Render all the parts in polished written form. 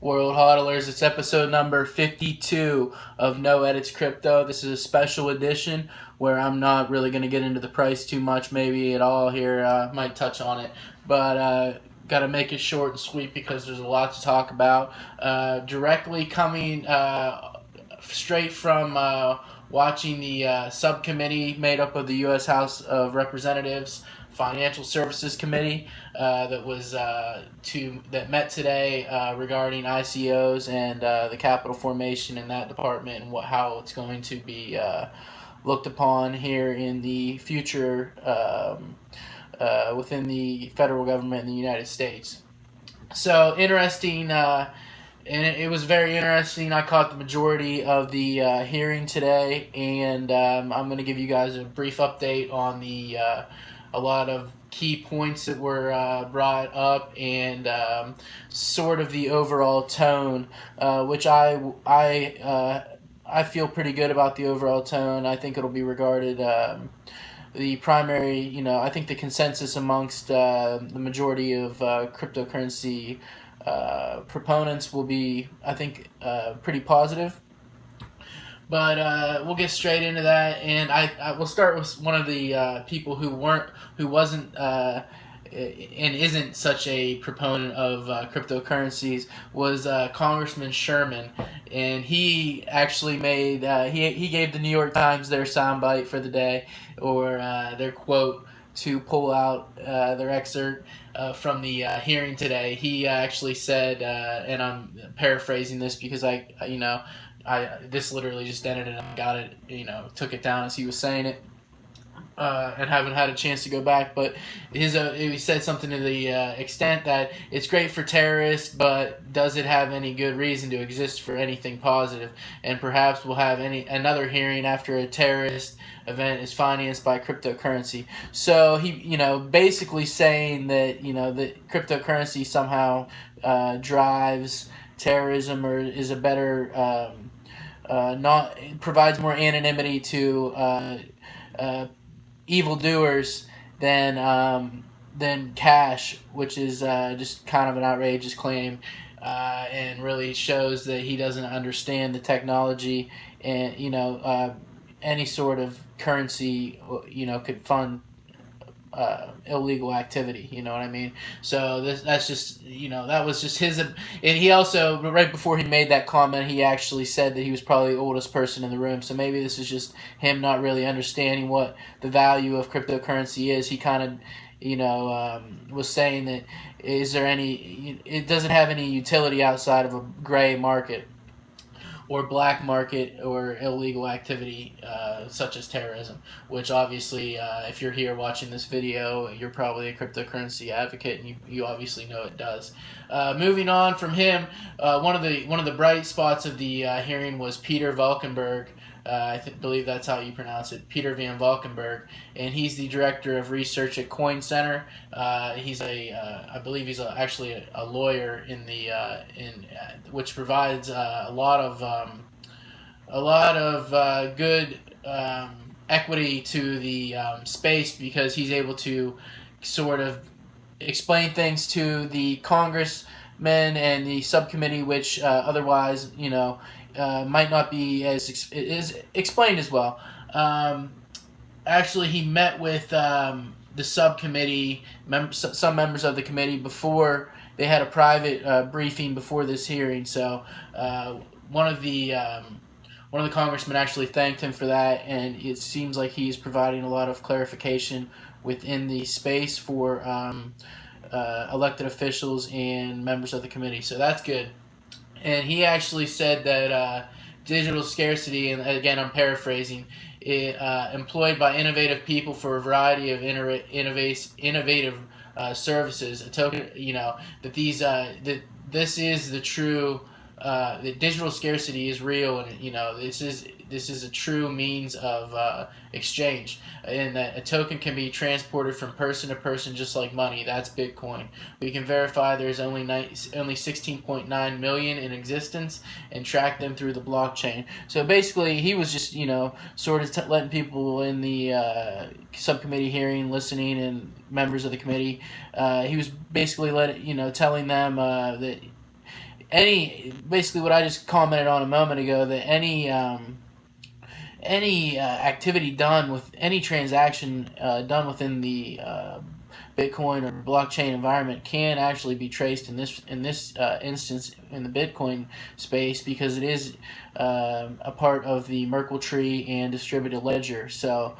World HODLers, it's episode number 52 of No Edits Crypto. This is a special edition where I'm not really going to get into the price too much, maybe at all here. Might touch on it, but got to make it short and sweet because there's a lot to talk about. Directly coming straight from watching the subcommittee made up of the U.S. House of Representatives Financial Services Committee that met today regarding ICOs and the capital formation in that department and how it's going to be looked upon here in the future within the federal government in the United States. So interesting. And it was very interesting. I caught the majority of the hearing today, and I'm going to give you guys a brief update on a lot of key points that were brought up and sort of the overall tone, which I feel pretty good about the overall tone. I think it'll be regarded the primary, I think the consensus amongst the majority of cryptocurrency proponents will be, I think, pretty positive. But we'll get straight into that, and I will start with one of the people who wasn't and isn't such a proponent of cryptocurrencies was Congressman Sherman, and he actually made he gave the New York Times their soundbite for the day, or their quote to pull out their excerpt from the hearing today. He actually said, and I'm paraphrasing this because this literally just ended and I got it, took it down as he was saying it, and haven't had a chance to go back. But he said something to the extent that it's great for terrorists, but does it have any good reason to exist for anything positive? And perhaps we'll have another hearing after a terrorist event is financed by cryptocurrency. So he, basically saying that that cryptocurrency somehow drives terrorism, or is a better provides more anonymity to evildoers than cash, which is just kind of an outrageous claim, and really shows that he doesn't understand the technology, and any sort of currency could fund illegal activity, you know what I mean? So that's just, that was just his, and he also, right before he made that comment, he actually said that he was probably the oldest person in the room. So maybe this is just him not really understanding what the value of cryptocurrency is. He kind of, was saying that it doesn't have any utility outside of a gray market or black market or illegal activity such as terrorism, which obviously, if you're here watching this video, you're probably a cryptocurrency advocate, and you obviously know it does. Moving on from him, one of the bright spots of the hearing was Peter Valkenburg. Believe that's how you pronounce it, Peter Van Valkenburg, and he's the director of research at Coin Center. I believe he's actually a lawyer in which provides a lot of good equity to the space, because he's able to sort of explain things to the congressmen and the subcommittee, which otherwise, might not be as explained as well. Actually, he met with the subcommittee, some members of the committee, before they had a private briefing before this hearing. So one of the congressmen actually thanked him for that, and it seems like he's providing a lot of clarification within the space for elected officials and members of the committee. So that's good. And he actually said that digital scarcity, and again I'm paraphrasing, employed by innovative people for a variety of innovative services. A token, that this is the true. That digital scarcity is real, and this is a true means of exchange, and that a token can be transported from person to person just like money. That's Bitcoin. We can verify there's only 16.9 million in existence and track them through the blockchain. So basically, he was just sort of letting people in the subcommittee hearing, listening, and members of the committee. He was basically telling them that basically what I just commented on a moment ago, that any activity done with any transaction done within the Bitcoin or blockchain environment can actually be traced in this instance in the Bitcoin space, because it is a part of the Merkle tree and distributed ledger. So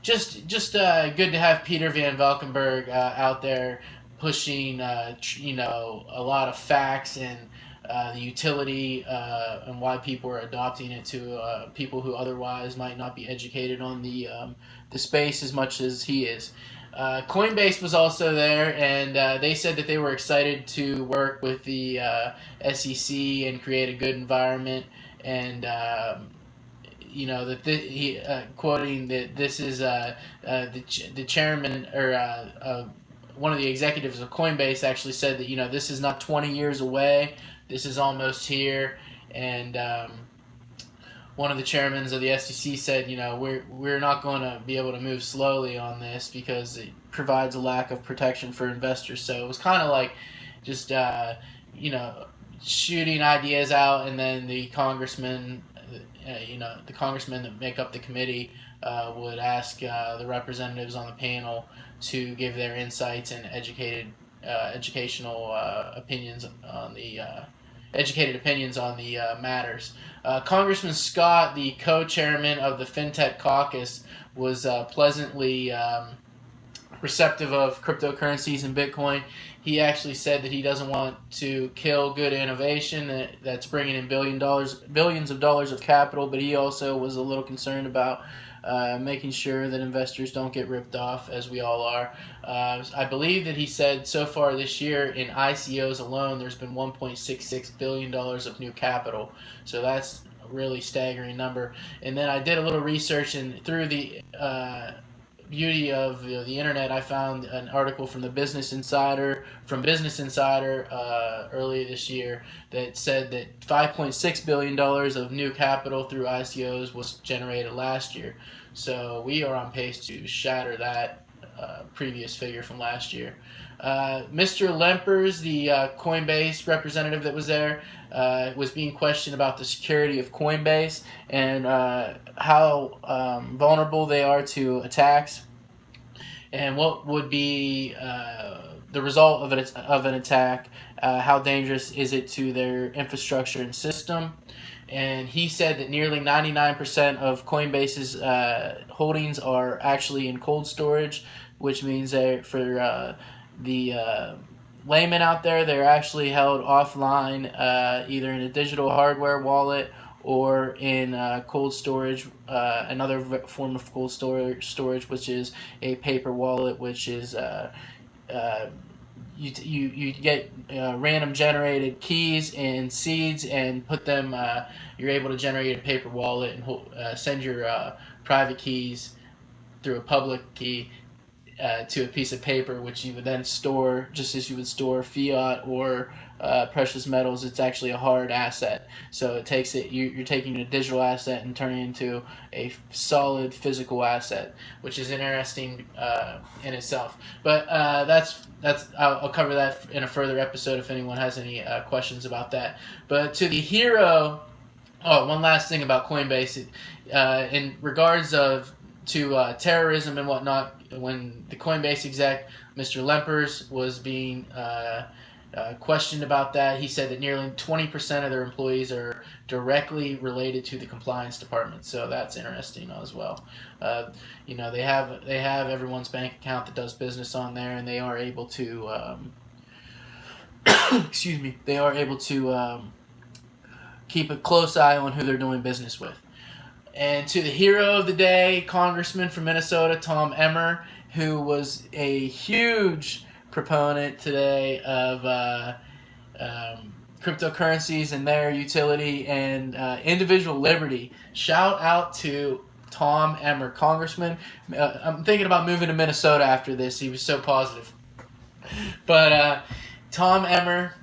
just good to have Peter Van Valkenburg out there pushing a lot of facts and the utility and why people are adopting it to people who otherwise might not be educated on the space as much as he is. Coinbase was also there, and they said that they were excited to work with the SEC and create a good environment, and quoting that this is the chairman or one of the executives of Coinbase actually said that this is not 20 years away, this is almost here, and one of the chairmen of the SEC said, we're not going to be able to move slowly on this because it provides a lack of protection for investors. So it was kind of like just shooting ideas out, and then the congressmen that make up the committee would ask the representatives on the panel to give their insights and educational opinions on the matters. Congressman Scott, the co-chairman of the FinTech caucus, was pleasantly receptive of cryptocurrencies and Bitcoin. He actually said that he doesn't want to kill good innovation that's bringing in billions of dollars of capital, but he also was a little concerned about making sure that investors don't get ripped off, as we all are. I believe that he said so far this year in ICOs alone, there's been $1.66 billion of new capital. So that's a really staggering number. And then I did a little research, and through the beauty of the internet, I found an article from Business Insider earlier this year that said that $5.6 billion of new capital through ICOs was generated last year. So we are on pace to shatter that previous figure from last year. Mr. Lempers, the Coinbase representative that was there, was being questioned about the security of Coinbase and how vulnerable they are to attacks, and what would be the result of an attack. How dangerous is it to their infrastructure and system? And he said that nearly 99% of Coinbase's holdings are actually in cold storage, which means that for the layman out there, they're actually held offline, either in a digital hardware wallet or in cold storage, another form of cold storage, which is a paper wallet, which is you get random generated keys and seeds and put them. You're able to generate a paper wallet and send your private keys through a public key to a piece of paper, which you would then store just as you would store fiat or precious metals. It's actually a hard asset, so it takes it. You're taking a digital asset and turning it into a solid physical asset, which is interesting in itself. But I'll cover that in a further episode if anyone has any questions about that. But to the hero, one last thing about Coinbase, in regards to terrorism and whatnot. When the Coinbase exec, Mr. Lempers, was being questioned about that, he said that nearly 20% of their employees are directly related to the compliance department. So that's interesting as well. They have everyone's bank account that does business on there, and they are able to they are able to keep a close eye on who they're doing business with. And to the hero of the day, Congressman from Minnesota, Tom Emmer, who was a huge proponent today of cryptocurrencies and their utility and individual liberty. Shout out to Tom Emmer, Congressman. I'm thinking about moving to Minnesota after this. He was so positive. But Tom Emmer,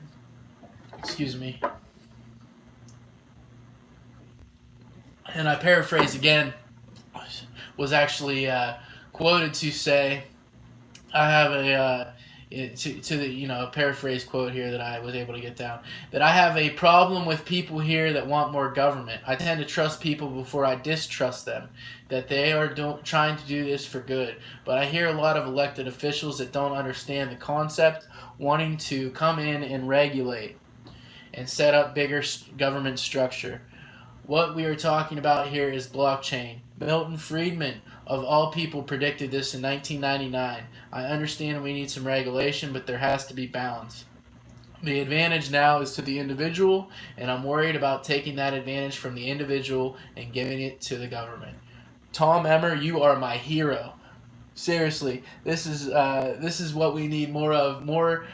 and I paraphrase again, was actually quoted to say, I have to the a paraphrase quote here that I was able to get down, that I have a problem with people here that want more government. I tend to trust people before I distrust them, that they are trying to do this for good. But I hear a lot of elected officials that don't understand the concept, wanting to come in and regulate and set up bigger government structure. What we are talking about here is blockchain. Milton Friedman, of all people, predicted this in 1999. I understand we need some regulation, but there has to be balance. The advantage now is to the individual, and I'm worried about taking that advantage from the individual and giving it to the government. Tom Emmer, you are my hero. Seriously, this is what we need more of. More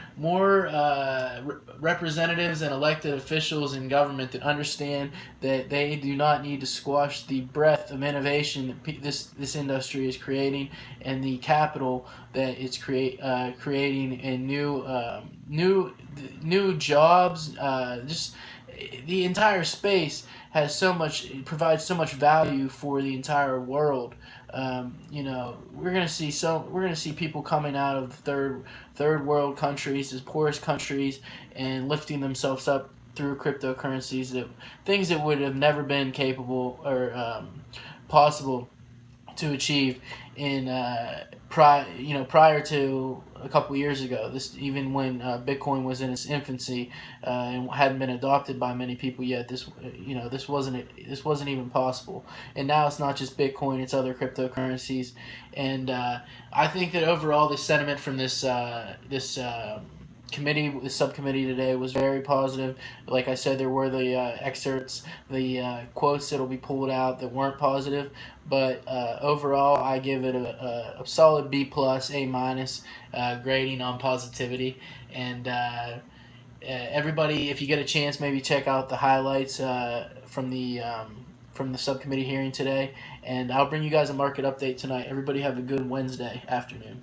representatives and elected officials in government that understand that they do not need to squash the breadth of innovation that this industry is creating, and the capital that it's creating, and new jobs. Just the entire space has provides so much value for the entire world. We're gonna see people coming out of third world countries, as poorest countries, and lifting themselves up through cryptocurrencies, things that would have never been capable or possible to achieve in prior to a couple years ago. This even when Bitcoin was in its infancy and hadn't been adopted by many people yet. This wasn't even possible. And now it's not just Bitcoin; it's other cryptocurrencies. And I think that overall, the sentiment from this subcommittee today was very positive. Like I said, there were the excerpts, the quotes that'll be pulled out that weren't positive, but overall, I give it a solid B plus, A minus grading on positivity. And everybody, if you get a chance, maybe check out the highlights from the subcommittee hearing today. And I'll bring you guys a market update tonight. Everybody have a good Wednesday afternoon.